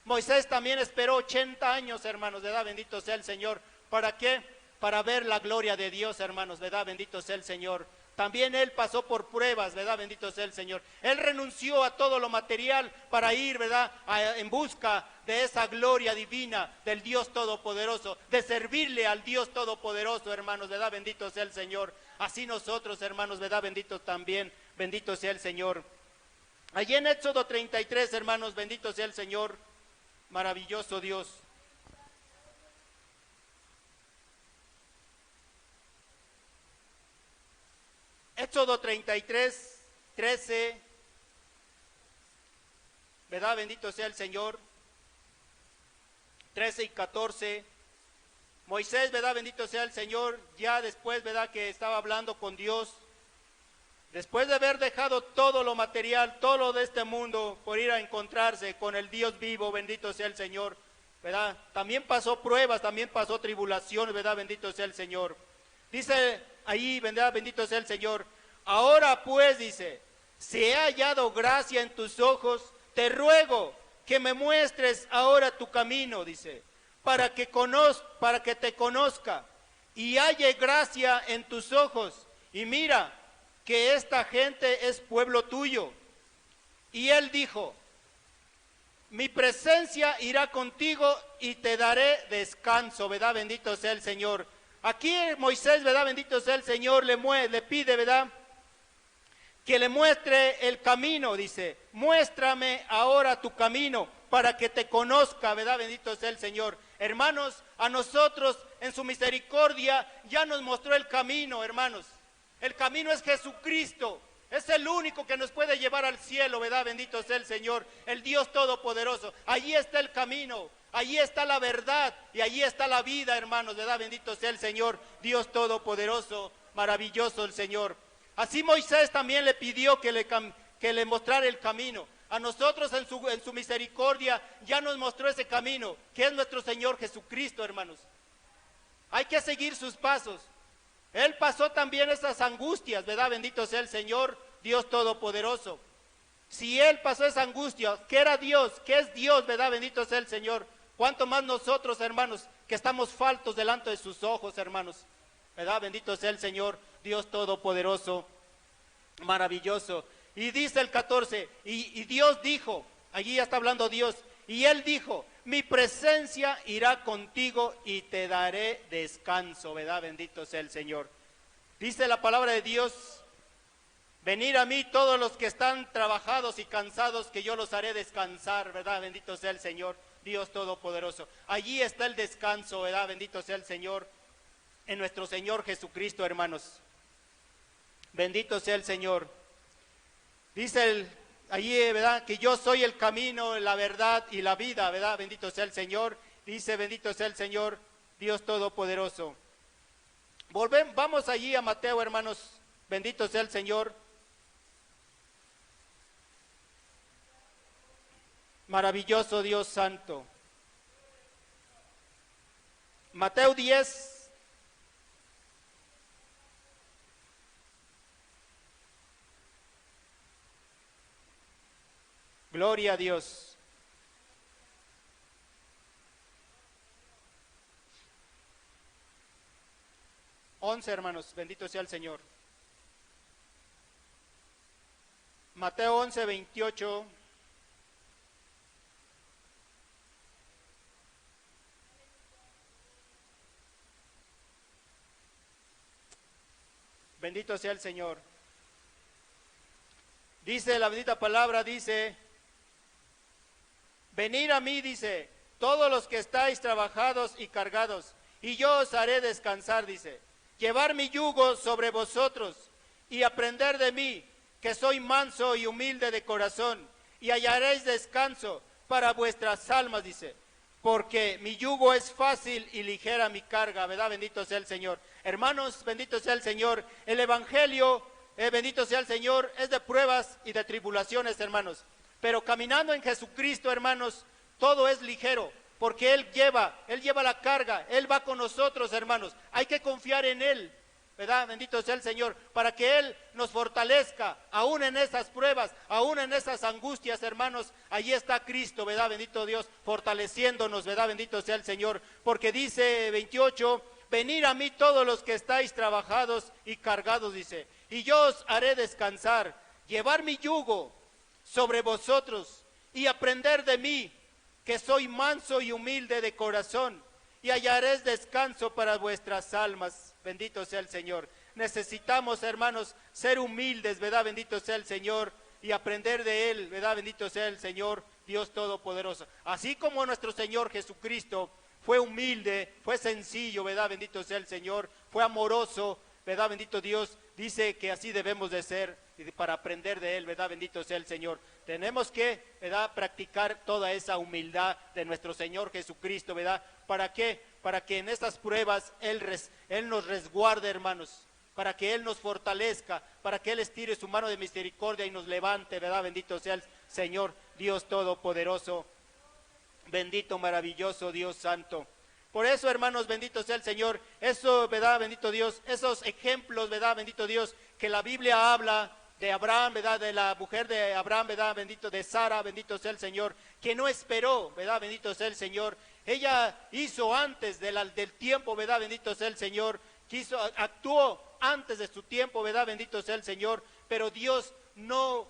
Moisés también esperó 80 años, hermanos, ¿verdad? Bendito sea el Señor. ¿Para qué? Para ver la gloria de Dios, hermanos, ¿verdad? Bendito sea el Señor. También él pasó por pruebas, ¿verdad? Bendito sea el Señor. Él renunció a todo lo material para ir, ¿verdad? En busca de esa gloria divina del Dios Todopoderoso, de servirle al Dios Todopoderoso, hermanos, ¿verdad? Bendito sea el Señor. Así nosotros, hermanos, ¿verdad? Bendito también, bendito sea el Señor. Allí en Éxodo 33, hermanos, bendito sea el Señor, maravilloso Dios. Éxodo 33, 13, ¿verdad? Bendito sea el Señor. 13 y 14. Moisés, ¿verdad? Bendito sea el Señor, ya después, ¿verdad? Que estaba hablando con Dios. Después de haber dejado todo lo material, todo lo de este mundo, por ir a encontrarse con el Dios vivo, bendito sea el Señor, ¿verdad? También pasó pruebas, también pasó tribulaciones, ¿verdad? Bendito sea el Señor. Dice ahí, ¿verdad? Bendito sea el Señor. Ahora pues, dice, si he hallado gracia en tus ojos, te ruego que me muestres ahora tu camino, dice, para que te conozca y halle gracia en tus ojos. Y mira, que esta gente es pueblo tuyo. Y él dijo, mi presencia irá contigo y te daré descanso, ¿verdad? Bendito sea el Señor. Aquí Moisés, ¿verdad? Bendito sea el Señor, le pide, ¿verdad? Que le muestre el camino, dice, muéstrame ahora tu camino para que te conozca, ¿verdad? Bendito sea el Señor. Hermanos, a nosotros en su misericordia ya nos mostró el camino, hermanos. El camino es Jesucristo, es el único que nos puede llevar al cielo, ¿verdad? Bendito sea el Señor, el Dios Todopoderoso. Allí está el camino, allí está la verdad y allí está la vida, hermanos, ¿verdad? Bendito sea el Señor, Dios Todopoderoso, maravilloso el Señor. Así Moisés también le pidió que le mostrara el camino. A nosotros en su misericordia ya nos mostró ese camino, que es nuestro Señor Jesucristo, hermanos. Hay que seguir sus pasos. Él pasó también esas angustias, ¿verdad? Bendito sea el Señor, Dios Todopoderoso. Si Él pasó esa angustia, que era Dios, que es Dios, ¿verdad? Bendito sea el Señor. ¿Cuánto más nosotros, hermanos, que estamos faltos delante de sus ojos, hermanos? ¿Verdad? Bendito sea el Señor, Dios Todopoderoso, maravilloso. Y dice el 14, y Dios dijo, allí ya está hablando Dios, y Él dijo, mi presencia irá contigo y te daré descanso, ¿verdad? Bendito sea el Señor. Dice la palabra de Dios, venid a mí todos los que están trabajados y cansados, que yo los haré descansar, ¿verdad? Bendito sea el Señor, Dios Todopoderoso. Allí está el descanso, ¿verdad? Bendito sea el Señor, en nuestro Señor Jesucristo, hermanos. Bendito sea el Señor. Dice allí, ¿verdad? Que yo soy el camino, la verdad y la vida, ¿verdad? Bendito sea el Señor. Dice, bendito sea el Señor, Dios Todopoderoso. Vamos allí a Mateo, hermanos. Bendito sea el Señor. Maravilloso Dios Santo. Mateo 10. Gloria a Dios. Hermanos, bendito sea el Señor. Mateo 11, 28. Bendito sea el Señor. Dice la bendita palabra, dice, venid a mí, dice, todos los que estáis trabajados y cargados, y yo os haré descansar, dice. Llevar mi yugo sobre vosotros y aprender de mí, que soy manso y humilde de corazón, y hallaréis descanso para vuestras almas, dice. Porque mi yugo es fácil y ligera mi carga, ¿verdad? Bendito sea el Señor. Hermanos, bendito sea el Señor. El Evangelio, bendito sea el Señor, es de pruebas y de tribulaciones, hermanos. Pero caminando en Jesucristo, hermanos, todo es ligero, porque Él lleva la carga, Él va con nosotros, hermanos. Hay que confiar en Él, ¿verdad? Bendito sea el Señor, para que Él nos fortalezca, aún en esas pruebas, aún en esas angustias, hermanos. Allí está Cristo, ¿verdad? Bendito Dios, fortaleciéndonos, ¿verdad? Bendito sea el Señor, porque dice 28, venid a mí todos los que estáis trabajados y cargados, dice, y yo os haré descansar. Llevar mi yugo sobre vosotros y aprender de mí, que soy manso y humilde de corazón, y hallaréis descanso para vuestras almas. Bendito sea el Señor. Necesitamos, hermanos, ser humildes, ¿verdad? Bendito sea el Señor. y aprender de Él, ¿verdad? Bendito sea el Señor, Dios Todopoderoso. Así como nuestro Señor Jesucristo fue humilde, fue sencillo, ¿verdad? Bendito sea el Señor, fue amoroso, ¿verdad? Bendito Dios, dice que así debemos de ser para aprender de Él, ¿verdad? Bendito sea el Señor. Tenemos que, ¿verdad?, practicar toda esa humildad de nuestro Señor Jesucristo, ¿verdad? ¿Para qué? Para que en estas pruebas Él nos resguarde, hermanos, para que Él nos fortalezca, para que Él estire su mano de misericordia y nos levante, ¿verdad? Bendito sea el Señor, Dios Todopoderoso, bendito, maravilloso, Dios Santo. Por eso, hermanos, bendito sea el Señor, eso, ¿verdad? Bendito Dios, esos ejemplos, ¿verdad? Bendito Dios, que la Biblia habla de Abraham, ¿verdad? De la mujer de Abraham, ¿verdad? Bendito, de Sara, bendito sea el Señor, que no esperó, ¿verdad? Bendito sea el Señor. Ella hizo antes del tiempo, ¿verdad? Bendito sea el Señor. Actuó antes de su tiempo, ¿verdad? Bendito sea el Señor. Pero Dios no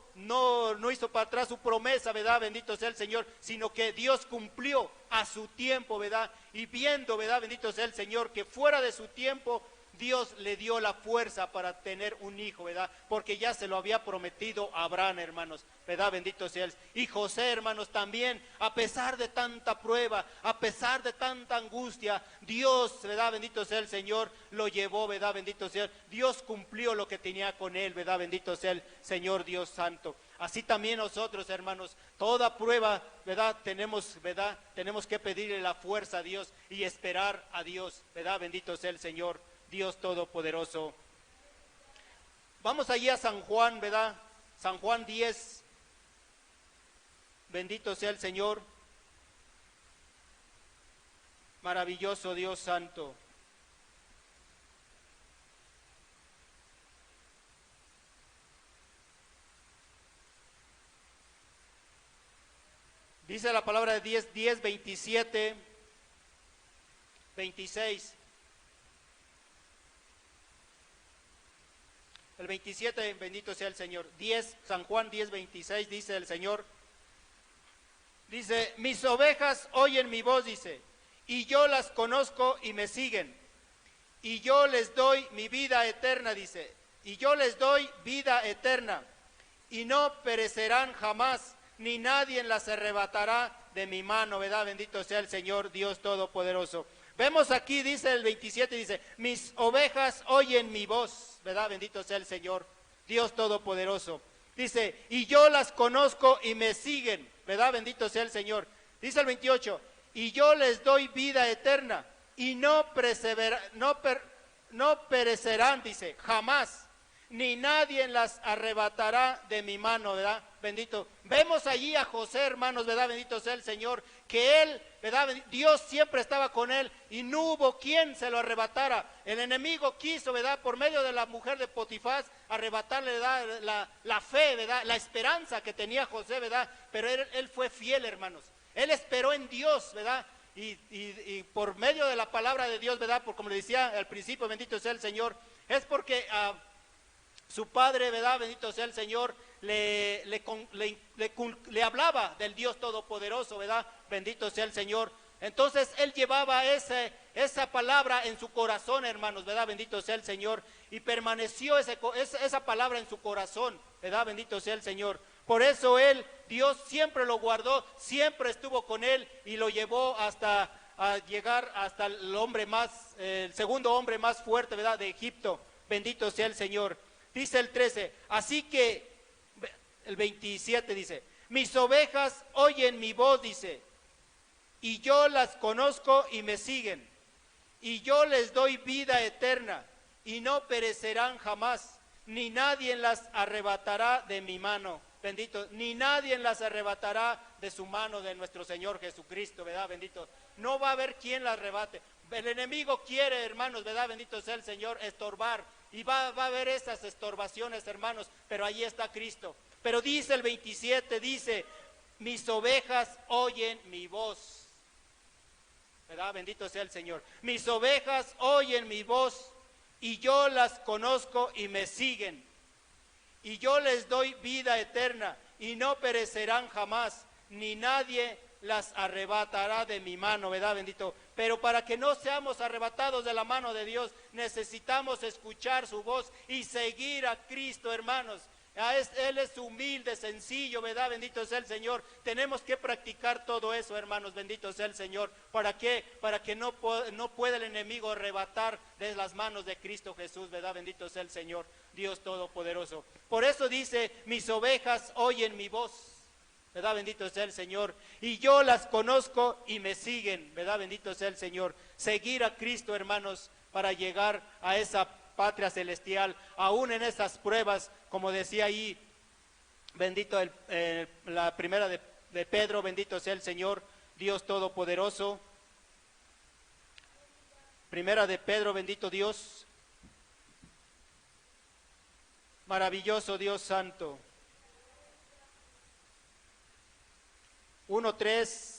hizo para atrás su promesa, ¿verdad? Bendito sea el Señor, sino que Dios cumplió a su tiempo, ¿verdad? Y viendo, ¿verdad? Bendito sea el Señor, que fuera de su tiempo, Dios le dio la fuerza para tener un hijo, ¿verdad? Porque ya se lo había prometido a Abraham, hermanos, ¿verdad? Bendito sea Él. Y José, hermanos, también, a pesar de tanta prueba, a pesar de tanta angustia, Dios, ¿verdad? Bendito sea el Señor, lo llevó, ¿verdad? Bendito sea Él. Dios cumplió lo que tenía con él, ¿verdad? Bendito sea el Señor Dios Santo. Así también nosotros, hermanos, toda prueba, ¿verdad? Tenemos que pedirle la fuerza a Dios y esperar a Dios, ¿verdad? Bendito sea el Señor, Dios Todopoderoso. Vamos allí a San Juan, ¿verdad? San Juan 10. Bendito sea el Señor. Maravilloso Dios Santo. Dice la palabra de 10, 27, 26. El 27, bendito sea el Señor. 10, San Juan 10, 26, dice el Señor. Dice, mis ovejas oyen mi voz, dice, y yo las conozco y me siguen. Y yo les doy mi vida eterna, dice. Y yo les doy vida eterna. Y no perecerán jamás, ni nadie las arrebatará de mi mano, ¿verdad? Bendito sea el Señor, Dios Todopoderoso. Vemos aquí, dice el 27, dice, mis ovejas oyen mi voz, ¿verdad? Bendito sea el Señor, Dios Todopoderoso. Dice, y yo las conozco y me siguen, ¿verdad? Bendito sea el Señor. Dice el 28, y yo les doy vida eterna y no perecerán, dice, jamás, ni nadie las arrebatará de mi mano, ¿verdad? Bendito. Vemos allí a José, hermanos, ¿verdad? Bendito sea el Señor, que él, ¿verdad? Dios siempre estaba con él y no hubo quien se lo arrebatara. El enemigo quiso, ¿verdad? Por medio de la mujer de Potifar, arrebatarle, ¿verdad? La fe, ¿verdad? La esperanza que tenía José, ¿verdad? Pero él fue fiel, hermanos. Él esperó en Dios, ¿verdad? Y por medio de la palabra de Dios, ¿verdad? Por como le decía al principio, bendito sea el Señor, es porque su padre, ¿verdad? Bendito sea el Señor, le hablaba del Dios Todopoderoso, ¿verdad? Bendito sea el Señor. Entonces él llevaba esa palabra en su corazón, hermanos, ¿verdad? Bendito sea el Señor. Y permaneció esa palabra en su corazón, ¿verdad? Bendito sea el Señor. Por eso Dios siempre lo guardó, siempre estuvo con él y lo llevó hasta llegar hasta el segundo hombre más fuerte, ¿verdad? De Egipto. Bendito sea el Señor. Dice el 13, así que, el 27 dice, mis ovejas oyen mi voz, dice, y yo las conozco y me siguen, y yo les doy vida eterna, y no perecerán jamás, ni nadie las arrebatará de mi mano, bendito, ni nadie las arrebatará de su mano de nuestro Señor Jesucristo, ¿verdad? Bendito, no va a haber quien las arrebate. El enemigo quiere, hermanos, ¿verdad? Bendito sea el Señor, estorbar. Y va a haber esas estorbaciones, hermanos, pero allí está Cristo. Pero dice el 27, dice, mis ovejas oyen mi voz. ¿Verdad? Bendito sea el Señor. Mis ovejas oyen mi voz y yo las conozco y me siguen. Y yo les doy vida eterna y no perecerán jamás, ni nadie las arrebatará de mi mano, ¿verdad? Bendito. Pero para que no seamos arrebatados de la mano de Dios, necesitamos escuchar su voz y seguir a Cristo, hermanos. Él es humilde, sencillo, ¿verdad? Bendito sea el Señor. Tenemos que practicar todo eso, hermanos, bendito sea el Señor. ¿Para qué? Para que no pueda el enemigo arrebatar de las manos de Cristo Jesús, ¿verdad? Bendito sea el Señor, Dios Todopoderoso. Por eso dice, mis ovejas oyen mi voz, ¿verdad? Bendito sea el Señor. Y yo las conozco y me siguen, ¿verdad? Bendito sea el Señor. Seguir a Cristo, hermanos, para llegar a esa patria celestial, aún en esas pruebas, como decía ahí, bendito la primera de Pedro, bendito sea el Señor, Dios Todopoderoso. Primera de Pedro, bendito Dios, maravilloso Dios Santo. 1:3.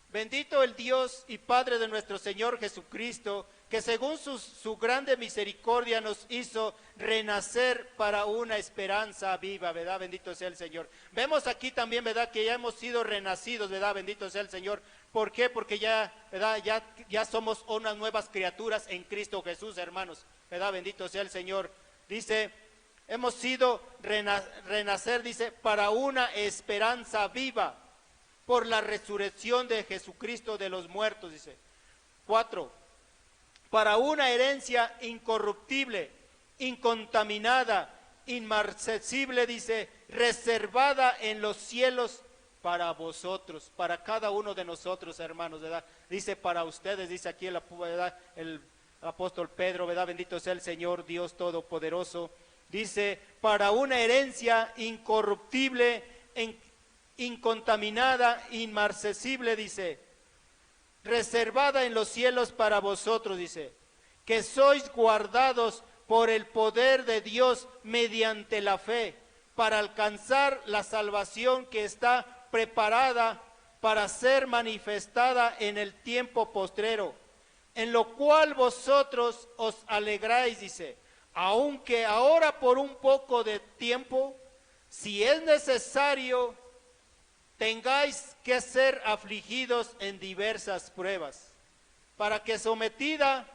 Bendito el Dios y Padre de nuestro Señor Jesucristo, que según su grande misericordia nos hizo renacer para una esperanza viva, ¿verdad? Bendito sea el Señor. Vemos aquí también, ¿verdad? Que ya hemos sido renacidos, ¿verdad? Bendito sea el Señor. ¿Por qué? Porque ya, ¿verdad? Ya somos unas nuevas criaturas en Cristo Jesús, hermanos, ¿verdad? Bendito sea el Señor. Dice, hemos sido renacer, dice, para una esperanza viva, por la resurrección de Jesucristo de los muertos, dice. 4. Para una herencia incorruptible, incontaminada, inmarcesible, dice, reservada en los cielos para vosotros, para cada uno de nosotros, hermanos, ¿verdad? Dice para ustedes, dice aquí el apóstol Pedro, ¿verdad? Bendito sea el Señor, Dios Todopoderoso. Dice, para una herencia incorruptible, incontaminada, inmarcesible, dice, reservada en los cielos para vosotros, dice, que sois guardados por el poder de Dios mediante la fe, para alcanzar la salvación que está preparada para ser manifestada en el tiempo postrero, en lo cual vosotros os alegráis, dice, aunque ahora por un poco de tiempo, si es necesario, tengáis que ser afligidos en diversas pruebas, para que sometida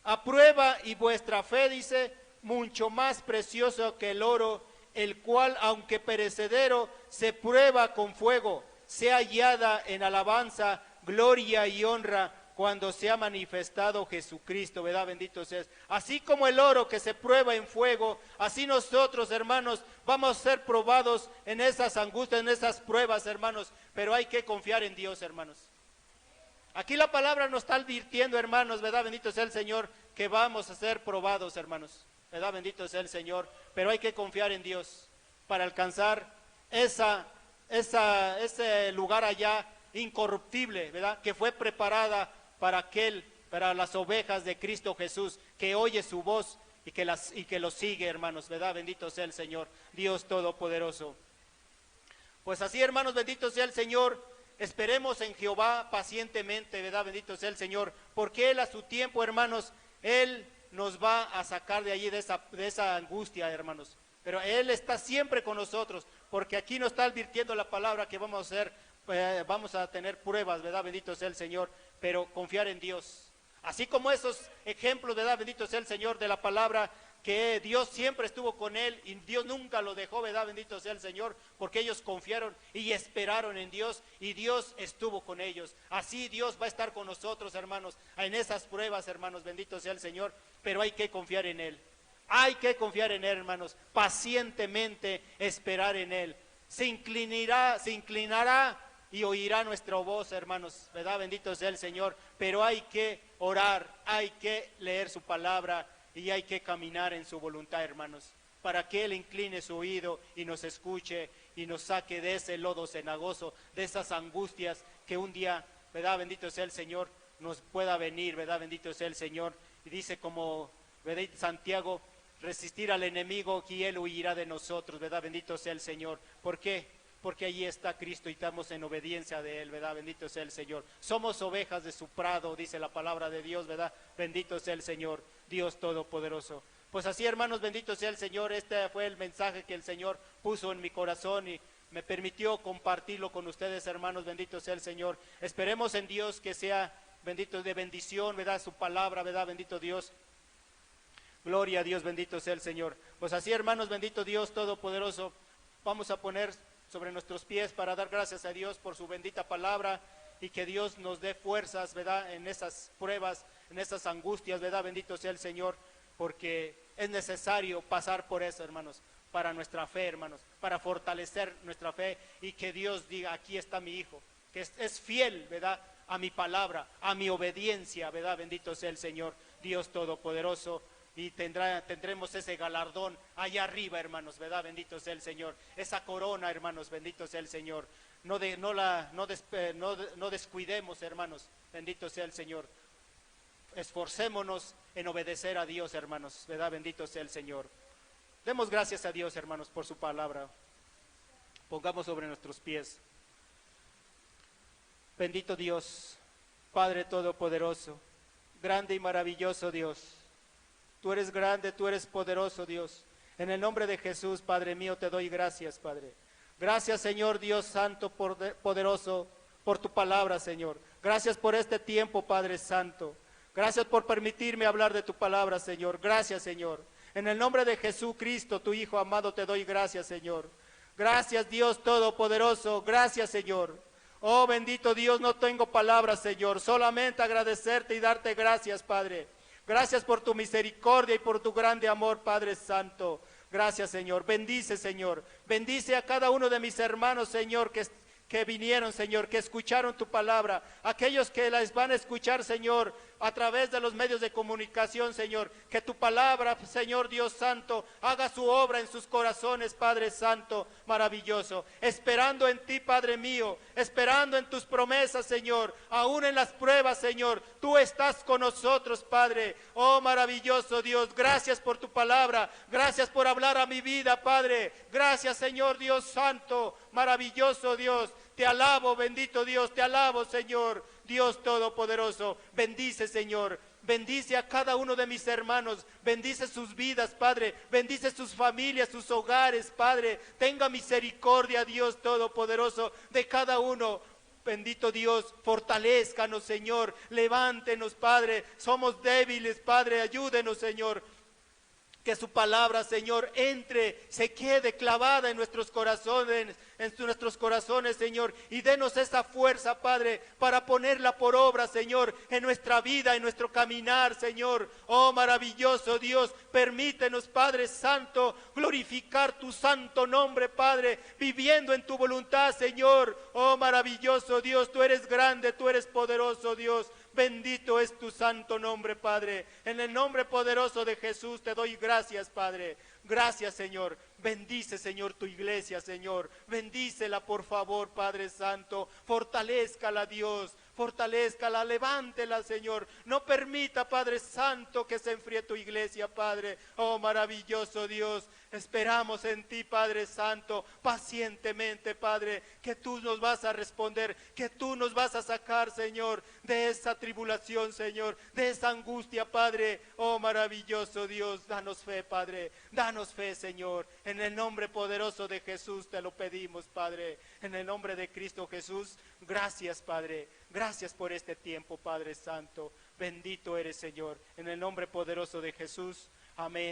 a prueba y vuestra fe, dice, mucho más precioso que el oro, el cual, aunque perecedero, se prueba con fuego, sea hallada en alabanza, gloria y honra, cuando se ha manifestado Jesucristo, ¿verdad? Bendito seas. Así como el oro que se prueba en fuego, así nosotros, hermanos, vamos a ser probados en esas angustias, en esas pruebas, hermanos, pero hay que confiar en Dios, hermanos. Aquí la palabra nos está advirtiendo, hermanos, ¿verdad? Bendito sea el Señor, que vamos a ser probados, hermanos, ¿verdad? Bendito sea el Señor, pero hay que confiar en Dios para alcanzar ese lugar allá incorruptible, ¿verdad? Que fue preparada para las ovejas de Cristo Jesús, que oye su voz y que lo sigue, hermanos, ¿verdad? Bendito sea el Señor, Dios Todopoderoso. Pues así, hermanos, bendito sea el Señor, esperemos en Jehová pacientemente, ¿verdad? Bendito sea el Señor, porque Él a su tiempo, hermanos, Él nos va a sacar de allí, de esa angustia, hermanos. Pero Él está siempre con nosotros, porque aquí nos está advirtiendo la palabra que vamos a tener pruebas, ¿verdad? Bendito sea el Señor, pero confiar en Dios. Así como esos ejemplos, ¿verdad? Bendito sea el Señor, de la palabra, que Dios siempre estuvo con él y Dios nunca lo dejó, ¿verdad? Bendito sea el Señor, porque ellos confiaron y esperaron en Dios y Dios estuvo con ellos. Así Dios va a estar con nosotros, hermanos, en esas pruebas, hermanos, bendito sea el Señor, pero hay que confiar en Él. Hay que confiar en Él, hermanos, pacientemente esperar en Él. Se inclinará y oirá nuestra voz, hermanos, ¿verdad? Bendito sea el Señor, pero hay que orar, hay que leer su palabra y hay que caminar en su voluntad, hermanos, para que Él incline su oído y nos escuche y nos saque de ese lodo cenagoso, de esas angustias que un día, ¿verdad? Bendito sea el Señor, nos pueda venir, ¿verdad? Bendito sea el Señor. Y dice como, ¿verdad? Santiago, resistir al enemigo y Él huirá de nosotros, ¿verdad? Bendito sea el Señor. ¿Por qué? Porque allí está Cristo y estamos en obediencia de Él, ¿verdad? Bendito sea el Señor. Somos ovejas de su prado, dice la palabra de Dios, ¿verdad? Bendito sea el Señor, Dios Todopoderoso. Pues así, hermanos, bendito sea el Señor. Este fue el mensaje que el Señor puso en mi corazón y me permitió compartirlo con ustedes, hermanos. Bendito sea el Señor. Esperemos en Dios que sea bendito de bendición, ¿verdad? Su palabra, ¿verdad? Bendito Dios. Gloria a Dios, bendito sea el Señor. Pues así, hermanos, bendito Dios Todopoderoso, vamos a poner sobre nuestros pies para dar gracias a Dios por su bendita palabra y que Dios nos dé fuerzas, ¿verdad?, en esas pruebas, en esas angustias, ¿verdad? Bendito sea el Señor, porque es necesario pasar por eso, hermanos, para nuestra fe, hermanos, para fortalecer nuestra fe y que Dios diga, aquí está mi hijo, que es fiel, ¿verdad?, a mi palabra, a mi obediencia, ¿verdad? Bendito sea el Señor, Dios Todopoderoso. Y tendremos ese galardón allá arriba, hermanos, ¿verdad? Bendito sea el Señor. Esa corona, hermanos, bendito sea el Señor. No descuidemos, hermanos, bendito sea el Señor. Esforcémonos en obedecer a Dios, hermanos, ¿verdad? Bendito sea el Señor. Demos gracias a Dios, hermanos, por su palabra. Pongamos sobre nuestros pies. Bendito Dios, Padre Todopoderoso, grande y maravilloso Dios. Tú eres grande, tú eres poderoso, Dios. En el nombre de Jesús, Padre mío, te doy gracias, Padre. Gracias, Señor Dios Santo, poderoso, por tu palabra, Señor. Gracias por este tiempo, Padre Santo. Gracias por permitirme hablar de tu palabra, Señor. Gracias, Señor. En el nombre de Jesucristo, tu Hijo amado, te doy gracias, Señor. Gracias, Dios Todopoderoso. Gracias, Señor. Oh, bendito Dios, no tengo palabras, Señor. Solamente agradecerte y darte gracias, Padre. Gracias por tu misericordia y por tu grande amor, Padre Santo. Gracias, Señor. Bendice, Señor. Bendice a cada uno de mis hermanos, Señor, que vinieron, Señor, que escucharon tu palabra. Aquellos que las van a escuchar, Señor, a través de los medios de comunicación, Señor. Que tu palabra, Señor Dios Santo, haga su obra en sus corazones, Padre Santo, maravilloso. Esperando en ti, Padre mío, esperando en tus promesas, Señor. Aún en las pruebas, Señor, tú estás con nosotros, Padre. Oh, maravilloso Dios, gracias por tu palabra. Gracias por hablar a mi vida, Padre. Gracias, Señor Dios Santo, maravilloso Dios. Te alabo, bendito Dios, te alabo, Señor, Dios Todopoderoso. Bendice, Señor, bendice a cada uno de mis hermanos, bendice sus vidas, Padre, bendice sus familias, sus hogares, Padre. Tenga misericordia, Dios Todopoderoso, de cada uno. Bendito Dios, fortalézcanos, Señor, levántenos, Padre. Somos débiles, Padre, ayúdenos, Señor. Que su palabra, Señor, entre, se quede clavada en nuestros corazones, Señor, y denos esa fuerza, Padre, para ponerla por obra, Señor, en nuestra vida, en nuestro caminar, Señor. Oh, maravilloso Dios, permítenos, Padre Santo, glorificar tu santo nombre, Padre, viviendo en tu voluntad, Señor. Oh, maravilloso Dios, tú eres grande, tú eres poderoso, Dios. Bendito es tu santo nombre, Padre. En el nombre poderoso de Jesús te doy gracias, Padre. Gracias, Señor. Bendice, Señor, tu iglesia, Señor. Bendícela, por favor, Padre Santo. Fortalézcala, Dios. Fortalézcala, levántela, Señor. No permita, Padre Santo, que se enfríe tu iglesia, Padre. Oh, maravilloso Dios. Esperamos en ti, Padre Santo, pacientemente, Padre, que tú nos vas a responder, que tú nos vas a sacar, Señor, de esa tribulación, Señor, de esa angustia, Padre. Oh, maravilloso Dios, danos fe, Padre, danos fe, Señor. En el nombre poderoso de Jesús te lo pedimos, Padre. En el nombre de Cristo Jesús, gracias, Padre. Gracias por este tiempo, Padre Santo. Bendito eres, Señor. En el nombre poderoso de Jesús, amén.